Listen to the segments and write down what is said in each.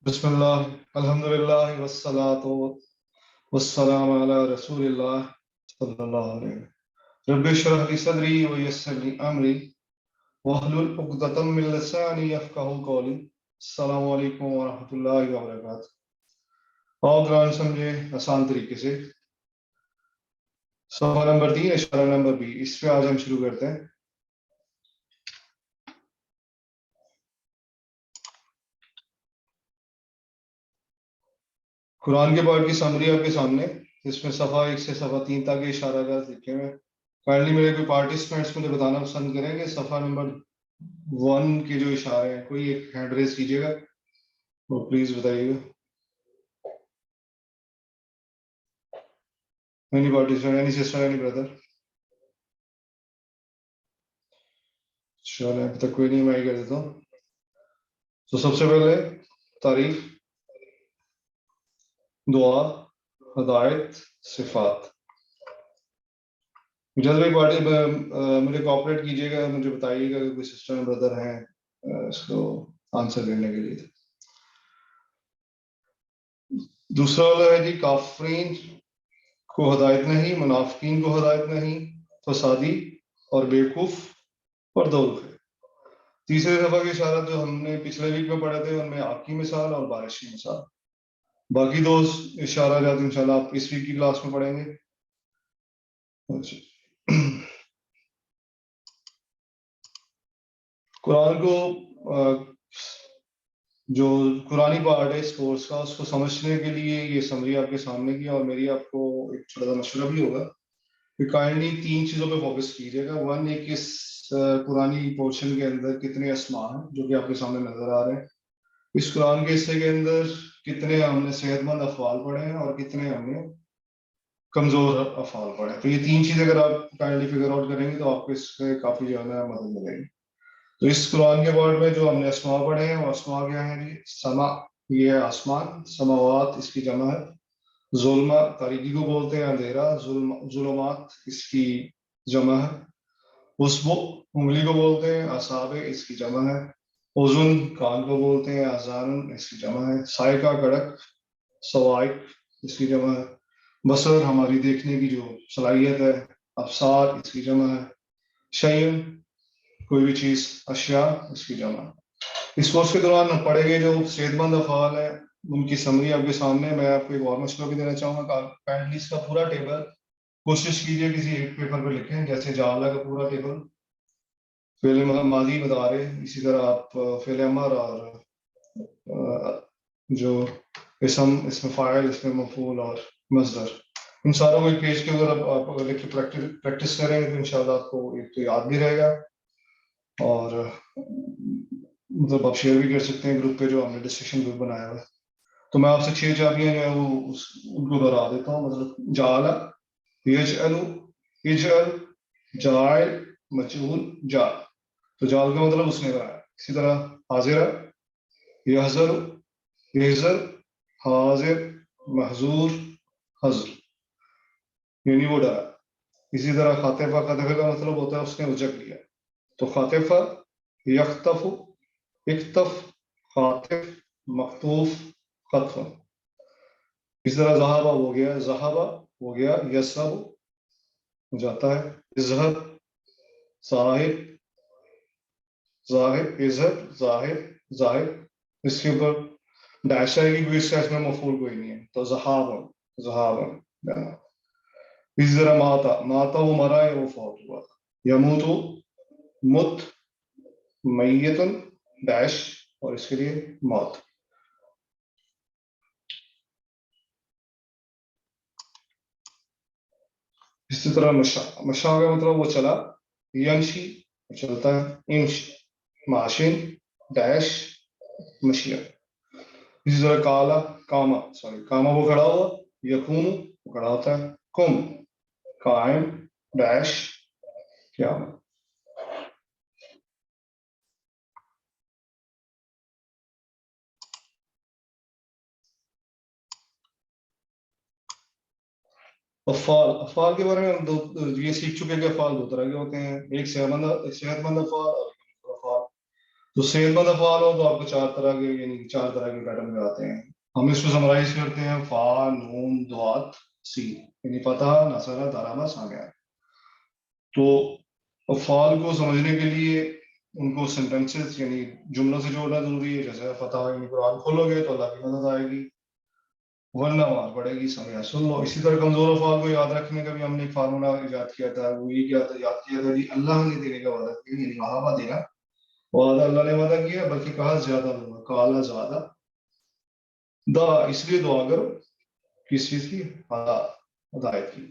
बिस्मिल्लाह अल्हम्दुलिल्लाह वस्सलातु वस्सलामु अला रसूलिल्लाह सल्लल्लाहु अलैहि रब्बि इश्रह ली सदरी व यस्सिर ली अमरी वहलुल उक़दतम मिन लिसानी यफ़क़हू क़ौली। अस्सलामु अलैकुम व रहमतुल्लाहि व बरकातहू। और कुरान समझे आसान तरीके से। सवाल नंबर 3 इशारा नंबर बी, इस पे आज हम शुरू करते हैं। कुरान के पार्ट की समरी आपके सामने, इसमें सफ़ा 1 से सफ़ा 3 तक इशारा लिखे हुए हैं। काइंडली मेरे कोई पार्टिसिपेंट्स मुझे बताना पसंद करें कि सफ़ा नंबर 1 के जो इशारे हैं, कोई एक हैंड रेज कीजिएगा तो प्लीज बताइएगा। Any participant, any sister, any brother? चलो अभी तक कोई नहीं, मैं ही कर देता हूँ। तो सबसे पहले तारीफ, दुआ, हदायत, सिफात। जल्द भाई पार्टी मुझे कोऑपरेट कीजिएगा, मुझे बताइएगा कि कोई सिस्टर ब्रदर हैं इसको आंसर देने के लिए। दूसरा वाला है जी, काफरीन को हदायत नहीं, मुनाफिकीन को हदायत नहीं, फसादी और बेवकूफ और दौलत है। तीसरे दफा के इशारा जो हमने पिछले वीक में पढ़े थे, उनमें आग की मिसाल और बारिश की मिसाल। बाकी दो इशारा जात इंशाल्लाह आप इस वीक की क्लास में पढ़ेंगे। कुरान को जो कुरानी पार्ट है इस कोर्स का, उसको समझने के लिए ये समरी आपके सामने की, और मेरी आपको एक छोटा सा मशवरा भी होगा कि काइंडली 3 चीजों पे फोकस कीजिएगा। वन, एक इस कुरानी पोर्शन के अंदर कितने अस्मा हैं जो कि आपके सामने नजर आ रहे हैं। इस कुरान के हिस्से के अंदर कितने हमने सेहतमंद अफआल पढ़े हैं और कितने हमने कमजोर अफआल पढ़े। तो ये 3 चीजें अगर आप काइंडली फिगर आउट करेंगे तो आपको इससे काफी जो है ना मदद मिलेगी। तो इस कुरान के वर्ड में जो हमने अस्मा पढ़े हैं वो अस्मा क्या है जी? समा, ये है आसमान, समावात इसकी जमा है। जुल्मा, तारीकी को बोलते हैं अंधेरा, जुल्मात इसकी जमा है। उसबो, उंगली को बोलते हैं, असाबे इसकी जमा है। उजुन, कान को बोलते हैं, अजान इसकी जमा है। सायका, कड़क, सवाइक इसकी जमा है। बसर, हमारी देखने की जो सलाहियत है, अबसार इसकी जमा है। शयन, कोई भी चीज, अशिया इसकी जमा है। इस कोर्स के दौरान पढ़े गए जो सेहतमंद अफआल है उनकी समरी आपके सामने। मैं आपको एक और मशवरा भी देना चाहूंगा, काइंडली इसका पूरा टेबल कोशिश कीजिए किसी एक पेपर पर लिखें, जैसे जाला का पूरा टेबल, फेल मादी मुदारे, इसी तरह आप फेल अमर और जो इसमें फाइल, इसमें मफूल और मजदर, इन सारों को एक पेज के ऊपर आप लिख के प्रैक्टिस करेंगे तो इंशाल्लाह आपको एक तो याद भी रहेगा, और मतलब आप शेयर भी कर सकते हैं ग्रुप पे, जो हमने डिस्कशन ग्रुप बनाया हुआ है। तो मैं आपसे 6 चाबियां जो है वो उनको दोहरा देता हूँ। मतलब जाला, यजअलु, इजअल, जाइल, मजूल, जाल। तो जाल का मतलब उसने बनाया। इसी तरह हाजिरा, यहजर, यहजर, हाजिर, महजूर, हजर, यानी वो डरा। इसी तरह खातिफा, खातिफे का मतलब होता है उसने उजक लिया। तो खातिफा, यख्तफु, इख्तफ, खातिफ, मख्तूफ, खत्फ। इस तरह जहाबा हो गया, जहाबा हो गया, यसब हो जाता है, इजहब, साहिब, जाहिब, इजहब, जाहिब, जाहिब। इसके ऊपर डैश आएगी क्योंकि इसका इसमें मफूल कोई नहीं है, तो जहाबन, जहाबन। इसी तरह माता, माता वो मरा या वो फौत हुआ। यमूतु, मुत, मैयतुन, डैश और इसके लिए मौत। इसी तरह मशा, मशा का मतलब वो चला, यमशी चलता है, इंश, माशिन, डैश, मशिया। इसी तरह काला, कामा, सॉरी कामा वो खड़ा हुआ, यकूम वो खड़ा होता है, कुम, कायम, डैश, क्या। अफाल, अफाल के बारे में हम ये सीख चुके हैं कि अफाल 2 तरह के होते हैं, एक सेहतमंद अफाल और अफाल। تو صحت مند افعال ہو تو آپ کو 4 طرح کے یعنی 4 طرح کے پیٹرن میں آتے ہیں. ہم اس کو سمرائز کرتے ہیں فا نون دوات سی یعنی فتح نصرہ ضربہ سامع. تو افعال کو سمجھنے کے لیے ان کو سینٹینسز یعنی جملوں سے جوڑنا ضروری ہے. جیسے فتح یعنی قرآن کھولو گے تو اللہ کی مدد آئے گی ورنہ وہاں پڑے گی سمجھا سن لو. اسی طرح کمزور افعال کو یاد رکھنے کا بھی ہم نے ایک فارمولا ایجاد کیا تھا. وہ یہ یاد کیا تھا کہ اللہ نے دینے کا وعدہ کیا یعنی وہاں دینا وعدہ اللہ نے وعدہ کیا بلکہ کہا زیادہ لوگا کالا زیادہ دا اس لیے دعا کرو کس چیز کی ہدایت کی.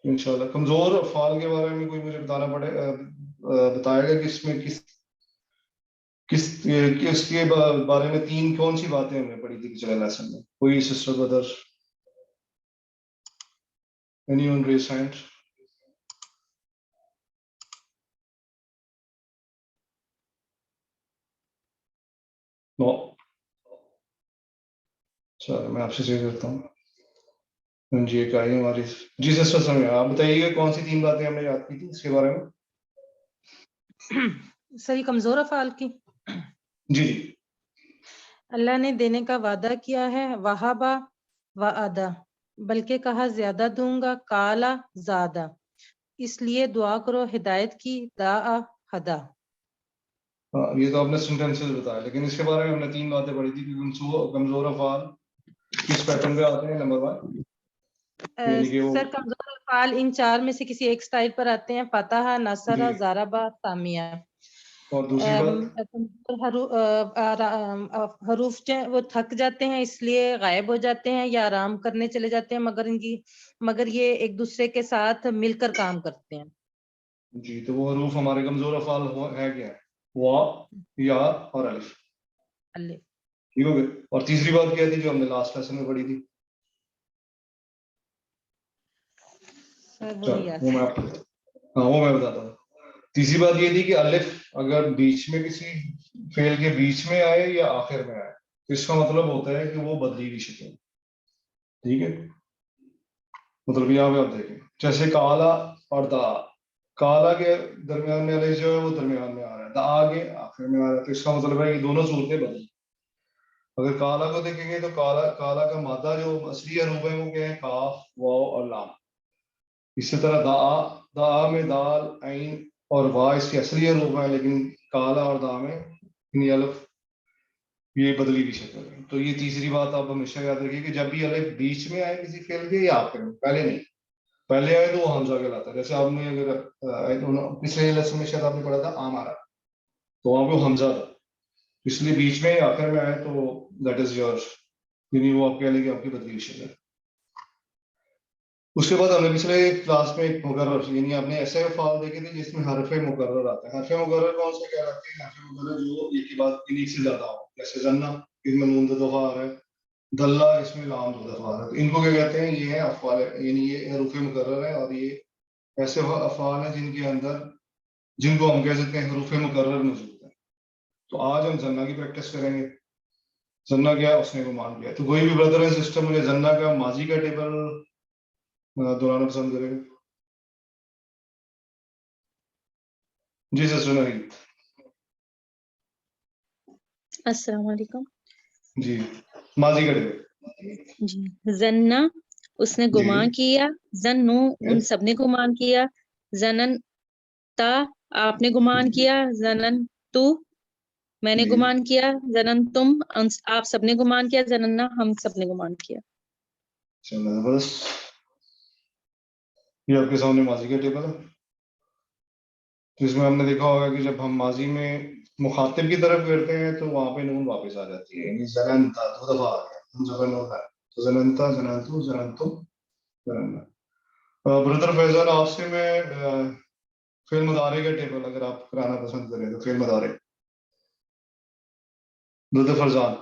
انشاءاللہ کمزور افعال کے بارے میں کوئی مجھے بتائے گا کہ اس میں کس کے بارے میں 3 کون سی باتیں ہم نے پڑھی تھی پچھلے لیسن میں. کوئی سسٹر بدر anyone raise hand. No. چلو میں آپ سے چیک کرتا ہوں. جی ایک آئی ہماری جی سسٹر سمجھ آپ بتائیے گا کون سی 3 باتیں ہم نے یاد کی تھی اس کے بارے میں. سر یہ کمزور افعال کی جی اللہ نے دینے کا وعدہ کیا ہے وہابا وعدہ بلکہ کہا زیادہ دوں گا کالا زیادہ اس لیے دعا کرو ہدایت کی دعا ہدا. یہ تو آپ نے سینٹینسز بتایا لیکن اس کے بارے میں ہم نے 3 باتیں پڑھی تھی کہ کمزور افعال کس پیٹرن پہ آتے ہیں. نمبر 1 یعنی کہ وہ سر کمزور افعال ان 4 میں سے کسی ایک سٹائل پر آتے ہیں فتح نصرہ جی ضربہ سامیہ. اور دوسری بات حروف وہ تھک جاتے ہیں اس لیے غائب ہو جاتے ہیں یا آرام کرنے چلے جاتے ہیں مگر یہ ایک دوسرے کے ساتھ مل کر کام کرتے ہیں. جی تو وہ حروف ہمارے کمزور افعال ہے کیا وا یا اور الف. اللہ ٹھیک ہو گیا. اور تیسری بات کیا تھی جو ہم نے لاسٹ لیسن میں پڑھی تھی. سر وہ چلو نہیں وہ یاد. میں آپ کو وہ میں بتاتا ہوں. تیسری بات یہ تھی کہ الف اگر بیچ میں کسی فعل کے بیچ میں آئے یا آخر میں آئے تو اس کا مطلب ہوتا ہے کہ وہ بدلی ہوئی شکل. ٹھیک ہے مطلب یہاں پہ آپ دیکھیں جیسے کالا اور دا کالا کے درمیان میں الف جو ہے وہ درمیان میں آ رہا ہے دا آگے آخر میں آ رہا ہے تو اس کا مطلب ہے کہ دونوں صورتیں بدلی. اگر کالا کو دیکھیں گے تو کالا کا مادہ جو اصلی حروف ہے وہ کیا ہے کاف واو اور لام. اسی طرح دا میں دال عین اور وا اس کی اصلی حروف ہیں لیکن کالا اور دا میں یعنی الف یہ بدلی کی شکل ہے. تو یہ تیسری بات آپ ہمیشہ یاد رکھیے کہ جب بھی الف بیچ میں آئے کسی فعل کے یا آخر میں پہلے نہیں پہلے آئے تو وہ حمزہ کہلاتا ہے. جیسے آپ نے اگر پچھلے لیسن میں شاید آپ نے پڑھا تھا آمارا تو وہاں پہ حمزہ تھا اس لیے بیچ میں یا آخر میں آئے تو دیٹ از یور یعنی وہ آپ کہہ لیں کہ آپ کی بدلی کی شکل ہے. اس کے بعد ہم نے پچھلے کلاس میں ایک مقرر یعنی آپ نے ایسے افعال دیکھے تھے جس میں حرف مقرر آتا ہے. حرف مقرر کون سے کہلاتے ہیں؟ حرف مقرر جو ایک کے بعد ایک سے زیادہ ہو. جیسے زنا اس میں نون 2 دفعہ آ رہا ہے دلہ اس میں لام 2 دفعہ آ رہا ہے. تو ان کو کیا کہتے ہیں یہ ہے افعال یعنی یہ حروف مقرر ہے اور یہ ایسے افعال ہیں جن کو ہم کہہ سکتے ہیں حروف مقرر موجود ہیں. تو آج ہم زنا کی پریکٹس کریں گے. زنا کیا اس نے گمان کیا. تو کوئی بھی بردر سسٹم مجھے زنا کا ماضی کا ٹیبل دہرانا پسند کرے گا. جی سر سنا رہی. السلام علیکم. جی ماضی کا ٹیبل. جی زنا اس نے گمان کیا زنو ان سب نے گمان کیا زنن تا آپ نے گمان کیا زنن تو میں نے گمان کیا زنن تم آپ سب نے گمان کیا زننا ہم سب نے گمان کیا. بس یہ آپ کے سامنے ماضی کا ٹیبل ہے جس میں ہم نے دیکھا ہوگا کہ جب ہم ماضی میں مخاطب کی طرف کرتے ہیں تو وہاں پہ نون واپس آ جاتی ہے. یعنی زننتا 2 دفعہ آ گیا تو زننتا زننتو زننتم زننا. برادر فیضان آپ سے میں فعل مضارع کا ٹیبل اگر آپ کرانا پسند کریں تو فعل مضارع. برادر فرزان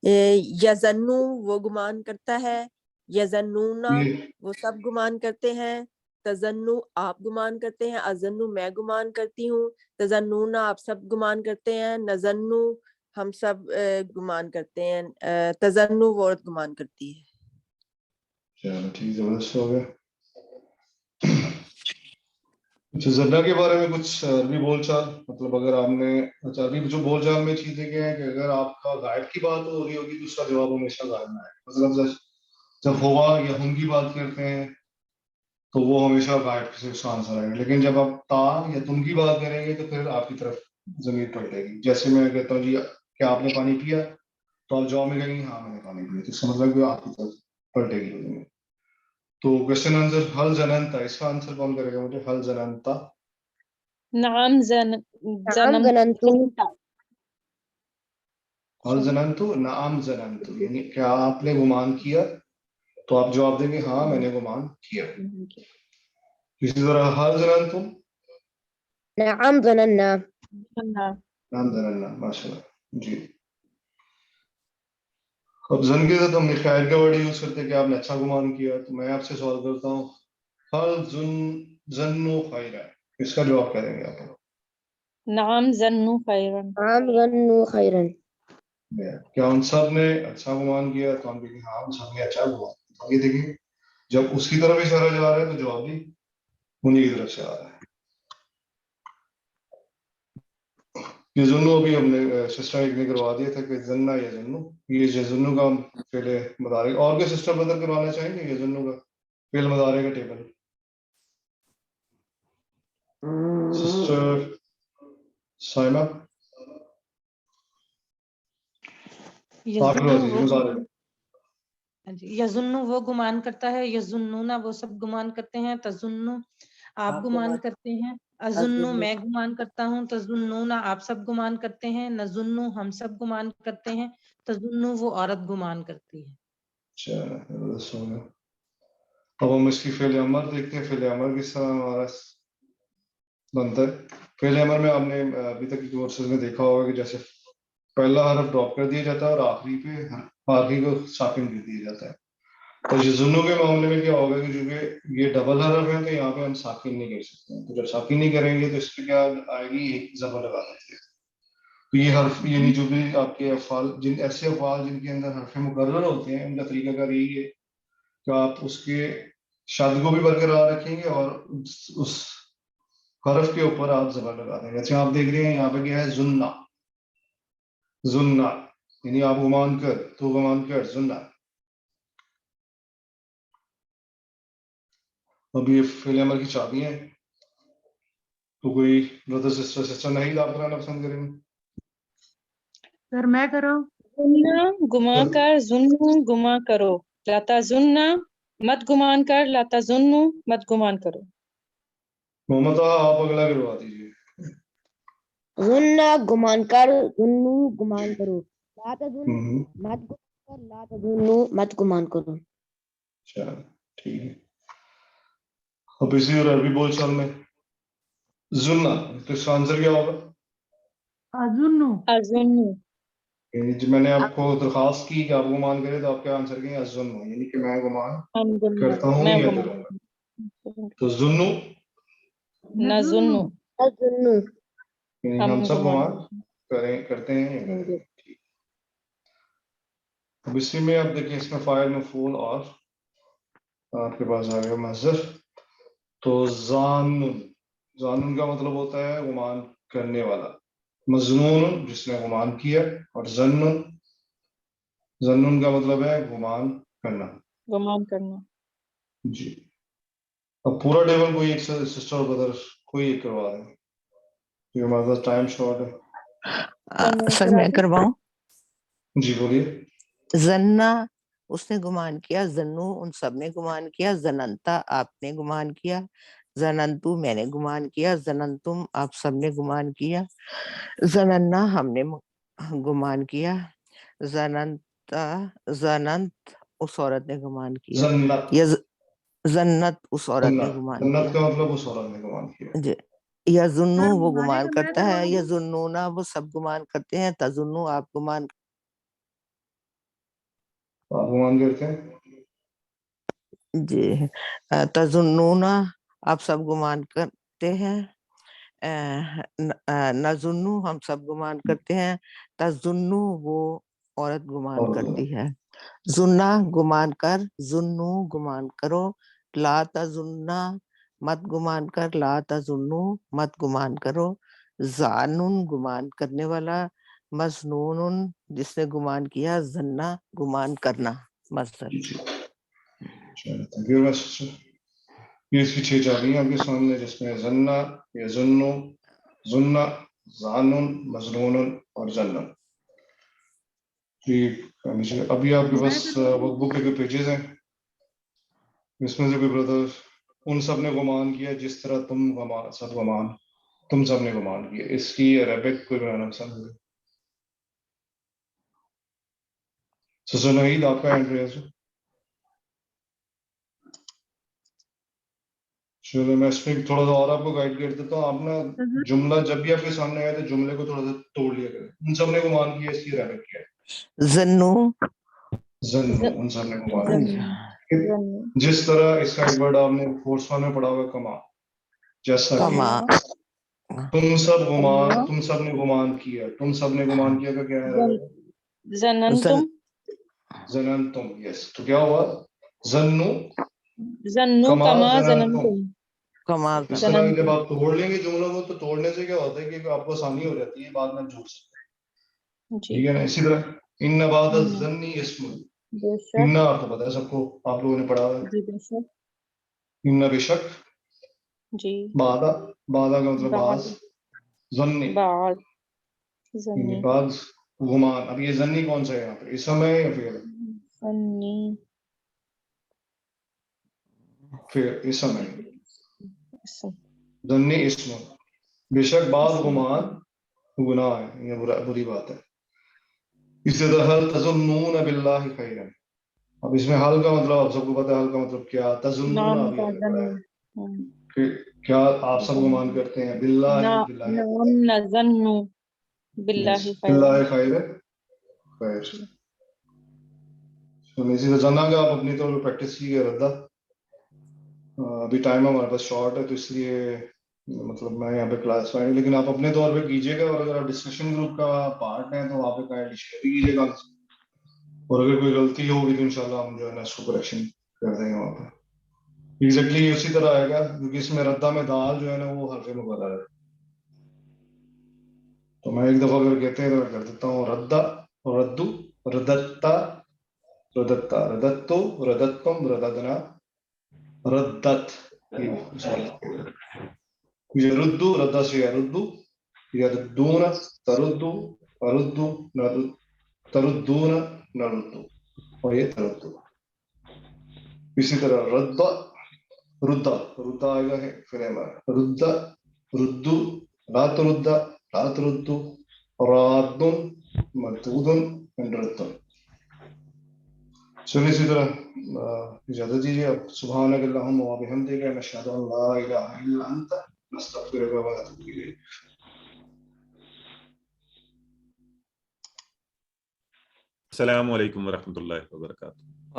یزنو وہ گمان کرتا ہے یزنونا وہ سب گمان کرتے ہیں تزنو آپ گمان کرتے ہیں ازنو میں گمان کرتی ہوں تزنونا آپ سب گمان کرتے ہیں نزنو ہم سب گمان کرتے ہیں تزنو وہ عورت گمان کرتی ہے. چلو ٹھیک زبردست ہو گیا. अच्छा, जन्ना के बारे में कुछ अरबी बोलचाल, मतलब अगर आपने, अच्छा अरबी जो बोलचाल में चीजें क्या है कि अगर आपका गायब की बात हो रही होगी तो उसका जवाब हमेशा गायब में आएगा। मतलब जब हुआ या हम की बात करते हैं तो वो हमेशा गायब से उसका आंसर आएगा, लेकिन जब आप ता या तुम की बात करेंगे तो फिर आपकी तरफ जमीर पलटेगी। जैसे मैं कहता हूँ जी क्या आपने पानी पिया, तो आप जवाब में कहेंगे हाँ मैंने पानी पिया, तो इसका मतलब कि आपकी तरफ पलटेगी वो जमीर। तो क्वेश्चन आंसर हल जनंता, इसका आंसर कौन करेगा मुझे? हल जनंता, नाम नाम जनम जनंतु हल जनंतु नाम जनंतु, यानी क्या आपने गुमान किया, तो आप जवाब देंगे हाँ मैंने गुमान किया। इसी तरह हल जनंतुम, नाम जनन्ना नाम जनन्ना, माशाल्लाह जी। अब जन के साथ हम खैर का वर्ड यूज करते हैं कि आपने अच्छा गुमान किया। तो मैं आपसे सवाल करता हूँ, हल जन्नु खैरा, इसका जवाब क्या देंगे आप? नाम जन्नु खैरन। नाम जन्नु खैरन। क्या उन सब ने अच्छा गुमान किया? तो हम कहेंगे हाँ उन सब ने अच्छा गुमान किया। आगे देखिए, जब उसकी तरफ इशारा जा रहा है तो जवाब भी उन्हीं की तरफ से आ रहा है। ये जुन्नू अभी हमने सिस्टम एक ने करवा दिया था कि जन्ना या जुन्नू, ये जुन्नू का हम पहले बता रहे। और क्या सिस्टम बदल करवाना चाहेंगे ये जुन्नू का फेल मदारे का टेबल? सिस्टर साइमा, आप यजुन्नु करवा दीजिए वो मुजारे। हाँ जी, यजुन्नु वो गुमान करता है, यजुन्नुना वो सब गुमान करते हैं, तजुन्नु आप गुमान करते हैं, अजुन्नु अजुन्नु मैं गुमान करता हूँ, तजुन्नुना आप सब गुमान करते हैं, नजुन्नु हम सब गुमान करते हैं, तजुन्नु वो औरत गुमान करती है। अच्छा सुनो, अब हम इसकी फेल अमर देखते हैं। फेल अमर किस तरह हमारा बनता है? फेल अमर में आपने अभी तक की कोर्सेज में देखा होगा कि जैसे पहला हरफ ड्रॉप कर दिया जाता है और आखिरी को साकिन कर दिया जाता है। तो यजुन्नु के मामले में क्या होगा कि चूंकि ये डबल हरफ है तो यहाँ पे हम साकिन नहीं कर सकते हैं। तो जब साकिन नहीं करेंगे तो इस पे क्या आएगी, एक जबर लगा देते हैं। तो ये हर्फ यानी जो भी आपके अफ़ाल, जिन ऐसे अफ़ाल जिनके अंदर हरफ मुकर्रर होते हैं, उनका तरीका कार यही है कि आप उसके शब्द को भी बरकरार रखेंगे और उस हरफ के ऊपर आप जबर लगा देंगे। जैसे आप देख रहे हैं यहाँ पे क्या है, जुन्ना, जुन्ना यानी आप गुमान कर, तो गुमान कर, जुन्ना। अब ये फेल अमर की चाबी है, तो कोई ब्रदर सिस्टर नहीं आप कराना पसंद करेंगे? सर मैं करो। जुन्ना गुमा कर, जुन्नु गुमा करो, लाता जुन्ना मत गुमान कर, लाता जुन्नु मत गुमान करो। मोहम्मद आप अगला करवा दीजिए। जुन्ना गुमान कर, जुन्नु गुमान करो, ला तजुन्न हम्म, मत गुमान कर, ला तजुन्नु मत गुमान करो। अच्छा ठीक है। अब इसी और अरबी बोलचाल में जुन्ना, तो इसका आंसर क्या होगा? अजुन्नु अजुन्नु यानी जब मैंने आपको दरखास्त की कि आप गुमान करें तो आप क्या आंसर करेंगे? अजुन्नु, यानी कि मैं गुमान हम गुमान करता हूँ मैं या गुमान करूंगा। तो जुन्नु नजुन्नु तजुन्नु यानी हम हम सब गुमान गुमान करते हैं या करेंगे। करेंगे। अब इसी में आप देखिए, इसमें फाइल मफूल और आपके पास आ गया मजदर। तो जानून, जानून का मतलब होता है गुमान करने वाला। मजनून जिसने गुमान किया, और जन्नुन, जन्नुन का मतलब है गुमान करना। करना। जी। अब पूरा टेबल कोई एक सिस्टर और ब्रदर कोई एक करवा दें, क्योंकि हमारे पास टाइम शॉर्ट है। सर मैं करवाऊं? जी बोलिए। जन्ना उसने गुमान किया, जन्नू उन सब ने गुमान किया, जनंता आपने गुमान किया, जनंतु मैंने गुमान किया, जनंतुम आप सब ने गुमान किया, जनन्ना हमने गुमान किया, जनंता जनंत उस औरत ने गुमान किया, जन्नत, या जन्नत उस औरत ने जन्नत, गुमान जन्नत किया। का मतलब उस औरत ने गुमान किया। या जुन्नू सर वो मुजारे गुमान का मैं करता है, या करवाऊं? जुन्नूना वो सब गुमान करते हैं, तजुन्नू आप गुमान आप गुमान करते हैं। जी, तजुन्नूना आप सब गुमान करते हैं, नजुन्नू हम सब गुमान करते हैं, तजुन्नू वो औरत गुमान और करती है, जुन्ना गुमान कर, जुन्नू गुमान करो, ला तजुन्ना मत गुमान कर, ला तजुन्नु मत गुमान करो, जानून गुमान करने वाला, मजनून जिसने गुमान किया, जन्ना गुमान करना, मस्दर। Thank you very much. ये इसकी 6 चाबियां आपके सामने, जिसमें जन्ना, यजुन्नु, जुन्ना, जानून, मजनून और जन्नन। अभी आपके पास वर्कबुक के पेजेस हैं, इसमें से कोई ब्रदर उन सब ने गुमान किया जिस तरह तुम तुम सब ने गुमान किया, इसकी अरबिक कोई बनाना पसंद है? सिस्टर नहीद, आपका हैंड रेज है। चलो मैं इसमें थोड़ा सा और आपको गाइड कर देता हूँ। आप ना जुमला जब भी आपके सामने आए तो जुमले को थोड़ा सा तोड़ लिया करें। उन सब ने गुमान किया, इसकी अरबिक क्या है? जन्नु, उन सब ने गुमान किया। जन्नु, जिस तरह इसका एक वर्ड आपने फोर्स वन में पढ़ा हुआ, कमा, जैसा कि कमा, तुम सब ने गुमान किया, तुम सब ने गुमान किया का क्या है? जननतुम, जननतुम, यस। तो क्या हुआ? जन्नु, जन्नु कमा कमा जननतुम। जननतुम, कमा, इस तरह जब आप तोड़ लेंगे जुमलों को, तो तोड़ने से क्या होता है कि आपको आसानी हो जाती है, बाद में जोड़ सकते हैं, जी ठीक है ना? इसी तरह इन्ना बाद जन्नी इस्मुन, बेशक, इन्ना आपको पता है, सबको आप लोगों ने पढ़ा है। जी बेशक, इन्ना बेशक, जी बादा, बादा का मतलब बाज, जन्नी, बाद, जन्नी, बाज, गुमान। अब ये जन्नी कौन सा है यहाँ पे, इसम है या जन्नी, फिर इसम है? इसम, जन्नी इस्म, बेशक बाद गुमान गुनाह है, ये बुरी बात है। इसी तरह हल तज़ुन्नून बिल्लाहि खैरन। अब इसमें हल का मतलब आप सबको पता है, हल का मतलब क्या? तज़ुन्नून नाम अभी का हमने पढ़ा है जन्नु, कि क्या आप सब गुमान करते हैं बिल्लाहि, बिल्लाहि नाम नजन्नु बिल्लाहि खैरन, बिल्लाहि खैरन, खैर। तो इसी तरह जना का आप अपनी तौर पर प्रैक्टिस कीजिए। रद्दा, अभी टाइम हमारे पास शॉर्ट है, तो इसलिए मतलब मैं यहाँ पे क्लास में, लेकिन आप अपने तौर पे कीजिएगा, और अगर आप डिस्कशन ग्रुप का पार्ट हैं तो वहाँ पे काइंडली शेयर भी कीजिएगा, और अगर कोई गलती होगी तो इंशाल्लाह हम जो है ना इसको करेक्शन कर देंगे वहाँ पे। एग्जैक्टली उसी तरह आएगा, क्योंकि इसमें रद्दा में दाल जो है ना वो हर्फ मुकर्रर है। तो मैं एक दफा अगर कहते हैं तो मैं कर देता हूँ। रद्दा, रद्दू, रदत्ता, रदत्ता, रदत्तो, रदत्तम, रददना, रद्दत, यरुद्दु, रद्दा से यरुद्दु, यरुद्दून, तरुद्दु, अरुद्दु, नरुद्दु, तरुद्दून, नरुद्दु, और ये तरुद्दु। इसी तरह रद्दा, रुद्दा, रुद्दा आएगा है फिर हमारा रुद्दा, रुद्दु, रातरुद्दा, रातरुद्दु, राद्दुन, मदूदुन, रद्दुन। चलिए इसी तरह इजाजत दीजिए अब। सुब्हानक अल्लाहुम्मा व बिहम्दिका नशहदु अन ला इलाहा इल्ला अंता नस्तगफिरुका व नतूबु इलैक। अस्सलामु अलैकुम व रहमतुल्लाहि व बरकातुहू।